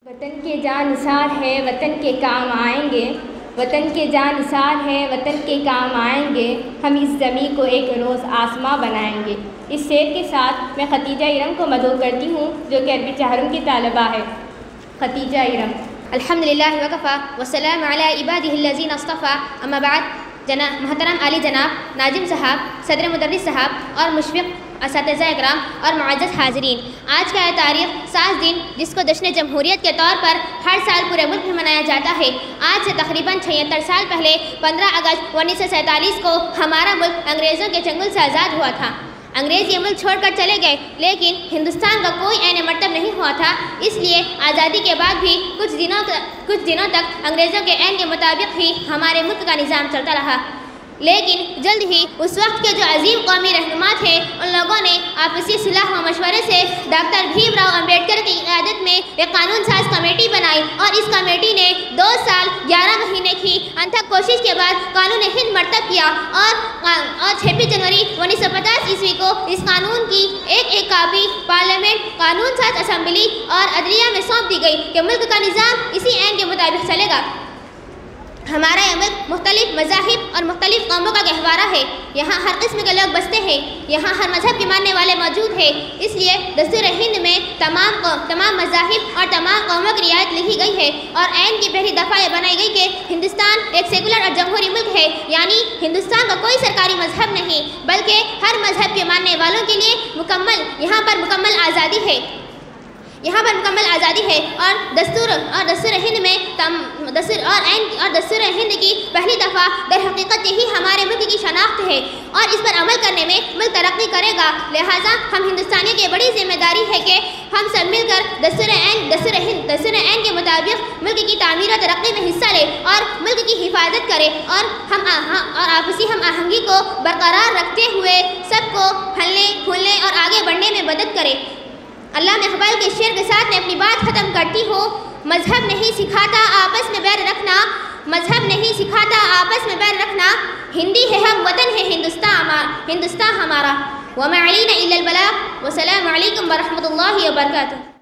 وطن کے جان نثار ہے وطن کے کام آئیں گے، وطن کے جان نثار ہے وطن کے کام آئیں گے، ہم اس زمین کو ایک روز آسماں بنائیں گے۔ اس شعر کے ساتھ میں ختیجہ ارم کو مدعو کرتی ہوں جو کہ عربی چہارم کی طالبہ ہے۔ ختیجہ ارم۔ الحمدللہ وکفا والسلام علی عبادہ الذین اصطفیٰ، اما بعد۔ محترم علی جناب ناظم صاحب، صدر مدرس صاحب اور مشفق اساتذہ اکرام اور معزز حاضرین، آج کا یہ تاریخ 7 دن جس کو جشن جمہوریت کے طور پر ہر سال پورے ملک میں منایا جاتا ہے، آج سے تقریباً 76 سال پہلے 15 اگست 1947 کو ہمارا ملک انگریزوں کے چنگل سے آزاد ہوا تھا۔ انگریز یہ ملک چھوڑ کر چلے گئے لیکن ہندوستان کا کوئی عین مرتب نہیں ہوا تھا، اس لیے آزادی کے بعد بھی کچھ دنوں تک انگریزوں کے عین کے مطابق ہی ہمارے ملک کا نظام چلتا رہا، لیکن جلد ہی اس وقت کے جو عظیم قومی رہنما تھے ان لوگوں نے آپسی صلاح و مشورے سے ڈاکٹر بھیم راؤ امبیڈکر کی قیادت میں ایک قانون ساز کمیٹی بنائی اور اس کمیٹی نے 2 سال 11 مہینے کی انتھک کوشش کے بعد قانون ہند مرتب کیا اور 26 جنوری 1950 عیسوی کو اس قانون کی ایک کاپی پارلیمنٹ، قانون ساز اسمبلی اور عدلیہ میں سونپ دی گئی کہ ملک کا نظام اسی عین کے مطابق چلے گا۔ ہمارا یہ ملک مختلف مذاہب اور مختلف قوموں کا گہوارہ ہے، یہاں ہر قسم کے لوگ بستے ہیں، یہاں ہر مذہب کے ماننے والے موجود ہیں، اس لیے دستور ہند میں تمام مذاہب اور تمام قوموں کی رعایت لکھی گئی ہے اور عین کی پہلی دفعہ یہ بنائی گئی کہ ہندوستان ایک سیکولر اور جمہوری ملک ہے، یعنی ہندوستان کا کوئی سرکاری مذہب نہیں بلکہ ہر مذہب کے ماننے والوں کے لیے یہاں پر مکمل آزادی ہے۔ اور دستور ہند میں دستور ہند کی پہلی دفعہ در حقیقت یہی ہمارے ملک کی شناخت ہے اور اس پر عمل کرنے میں ملک ترقی کرے گا، لہٰذا ہم ہندوستانیوں کی بڑی ذمہ داری ہے کہ ہم سب مل کر دستور عین کے مطابق ملک کی تعمیر و ترقی میں حصہ لیں اور ملک کی حفاظت کریں اور آپسی ہم آہنگی کو برقرار رکھتے ہوئے سب کو پھلنے پھولنے اور آگے بڑھنے میں مدد کریں۔ اللہ اقبال کے شعر کے ساتھ میں اپنی بات ختم کرتی ہوں۔ مذہب نہیں سکھاتا آپس میں بیر رکھنا، مذہب نہیں سکھاتا آپس میں بیر رکھنا، ہندی ہے ہم وطن ہے ہندوستان ہمارا، وما علینا الا البلاغ، والسلام علیکم ورحمۃ اللہ وبرکاتہ۔